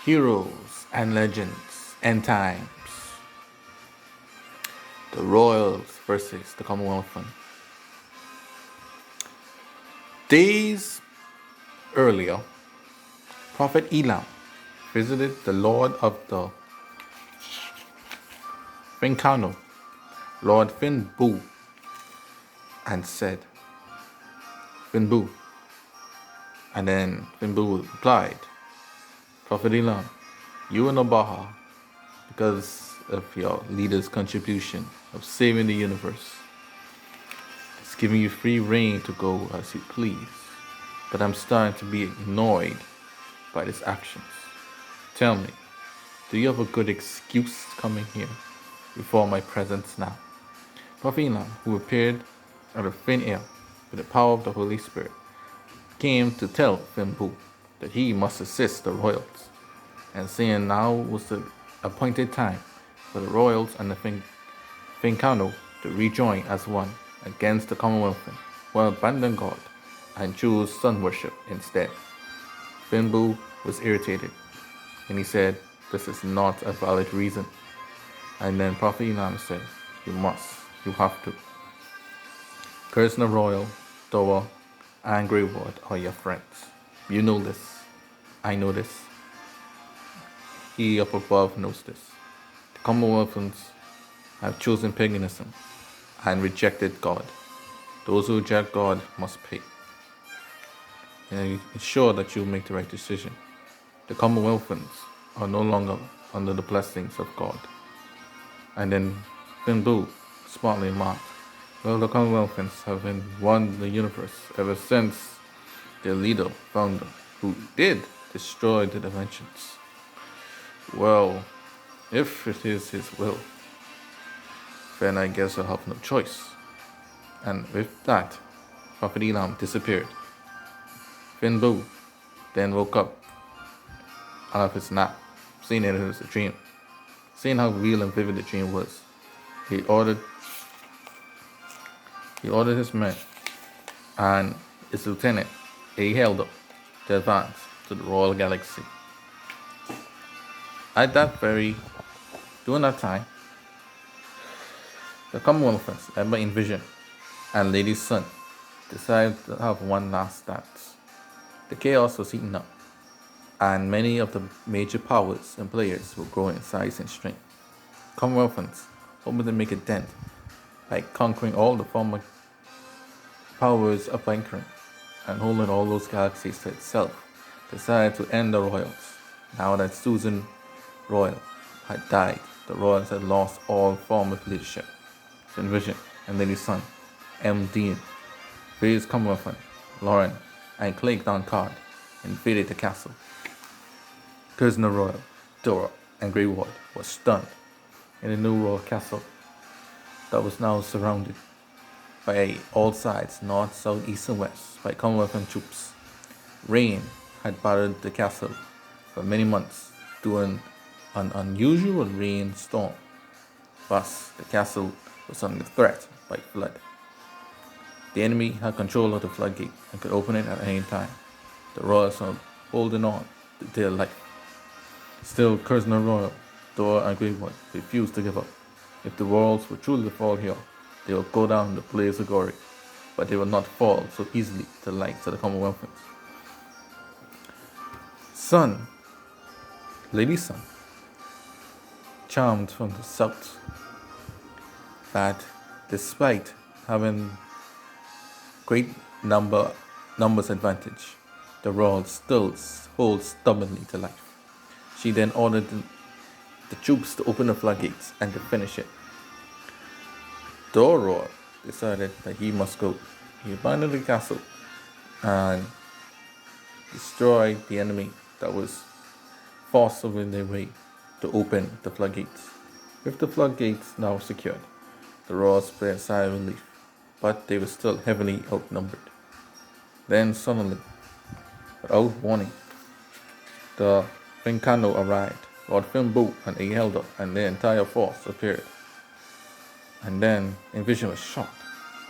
Heroes and legends and times. The Royals versus the Commonwealthens. Days earlier, Prophet Elam visited the Lord of the Fincano, Lord Finbu, and said, Finbu. And then Finbu replied, Prophet Elam, you and Obaha, because of your leader's contribution of saving the universe, it's giving you free reign to go as you please. But I'm starting to be annoyed by these actions. Tell me, do you have a good excuse coming here before my presence now? Prophet Elam, who appeared out of thin air with the power of the Holy Spirit, came to tell Finbu that he must assist the royals, and saying now was the appointed time for the royals and the Fincano to rejoin as one against the Commonwealthens, who abandoned God and chose sun worship instead. Finbu was irritated, and he said, this is not a valid reason. And then Prophet Elam said, you have to. Cursna Royal, Doa, and Greyward are your friends. You know this. I know this. He up above knows this. The Commonwealthens have chosen paganism and rejected God. Those who reject God must pay. And ensure that you make the right decision. The Commonwealthens are no longer under the blessings of God. And then Finbu smartly remarked, well, the Commonwealthens have been won the universe ever since their leader, founder, who did destroy the dimensions. Well, if it is his will, then I guess I'll have no choice. And with that, Prophet Elam disappeared. Finbu then woke up out of his nap, seeing that it was a dream. Seeing how real and vivid the dream was, he ordered his men and his lieutenant, Ahelda, to advance to the royal galaxy. During that time, the Commonwealthens, Emma in Vision, and Lady Sun decided to have one last dance. The chaos was heating up, and many of the major powers and players were growing in size and strength. Commonwealthens, hoping to make a dent by conquering all the former powers of anchoring and holding all those galaxies to itself, decided to end the royals. Now that Susan Royal had died, the royals had lost all form of leadership. So Vision and Lady Sun, M. Dean, various Commonwealthens, Lauren, and Clegg Card invaded the castle. Curzon Royal, Dora, and Greyward were stunned in the new royal castle that was now surrounded by all sides, north, south, east, and west, by Commonwealth troops. Rain had battered the castle for many months during an unusual rainstorm. Thus, the castle was under threat by flood. The enemy had control of the floodgate and could open it at any time. The royals were holding on to their life. Still, Curzon Royal, Dora, and Greyward refused to give up. If the royals were truly to fall here, they would go down in the blaze of glory, but they would not fall so easily to the likes of the Commonwealthens. Sun, Lady Sun, charmed from the south, that despite having great numbers advantage, the royals still hold stubbornly to life. She then ordered the troops to open the floodgates and to finish it. Doror decided that he must go. He abandoned the castle and destroyed the enemy that was forcing their way to open the floodgates. With the floodgates now secured, the royals breathed a sigh of relief, but they were still heavily outnumbered. Then suddenly, without warning, the Fincano arrived. Lord Finbu and Ahelda and their entire force appeared. And then Envision was shocked.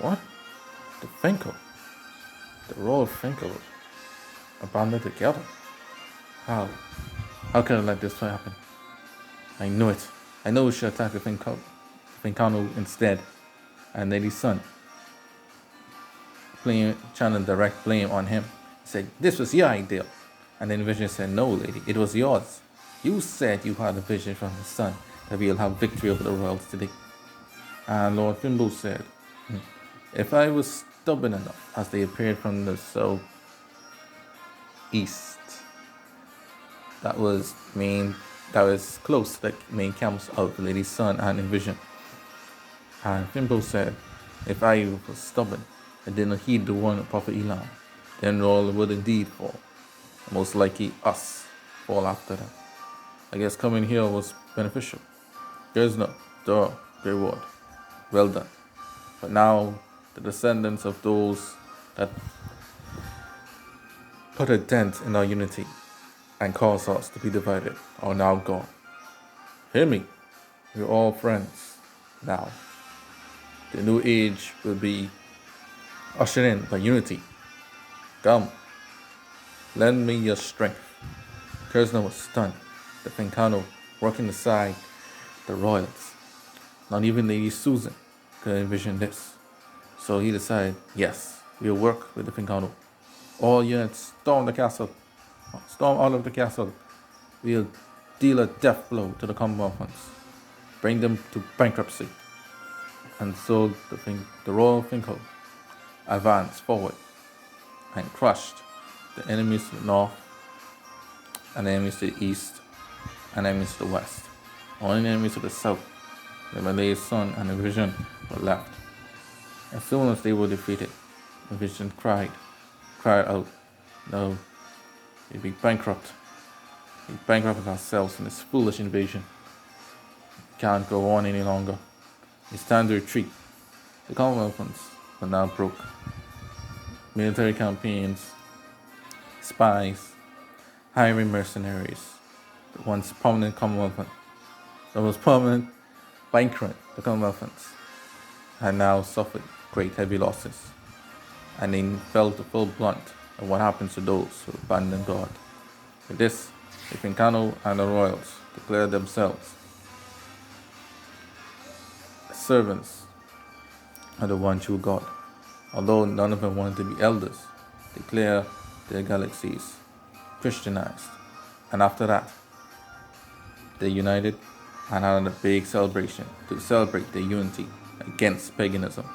What? The Finco? The royal Finco abandoned together? How? How could I let this happen? I knew it. I know we should attack the Fincano instead. And Lady's son, trying to direct blame on him, said, "This was your idea." And then Vision said, "No, lady, it was yours. You said you had a vision from the sun that we'll have victory over the royals today." And Lord Finbull said, "If I was stubborn enough, as they appeared from the southeast, that was close to the main camps of the Lady's Son and Envision." And Finbull said, "If I was stubborn and did not heed the warning of Prophet Elam, then all would indeed fall. Most likely us fall after them. I guess coming here was beneficial. There's no reward. Well done. But now the descendants of those that put a dent in our unity and caused us to be divided are now gone. Hear me, we're all friends now. The new age will be ushered in by unity. Come, lend me your strength." Kersner was stunned. The Fincano working aside the royals. Not even Lady Susan could envision this. So he decided, yes, we'll work with the Fincano. All units storm the castle. Storm out of the castle. We'll deal a death blow to the Commonwealthens. Bring them to bankruptcy. And so the Royal Finco advanced forward and crushed the enemies to the north, and enemies to the east, and enemies to the west. Only enemies to the south, the Malay's son and the Vision, were left. As soon as they were defeated, the Vision cried out, "No, we'll be bankrupt. We bankrupted ourselves in this foolish invasion. We can't go on any longer. It's time to retreat." The Commonwealthens were now broke. Military campaigns, spies, hiring mercenaries, the once prominent Commonwealthens, the most prominent bankrupt the Commonwealthens, had now suffered great heavy losses, and they felt the full brunt of what happens to those who abandon God. With this, the Fincano and the royals declared themselves servants of the one true God. Although none of them wanted to be elders, declare their galaxies Christianized. And after that, they united and had a big celebration to celebrate their unity against paganism.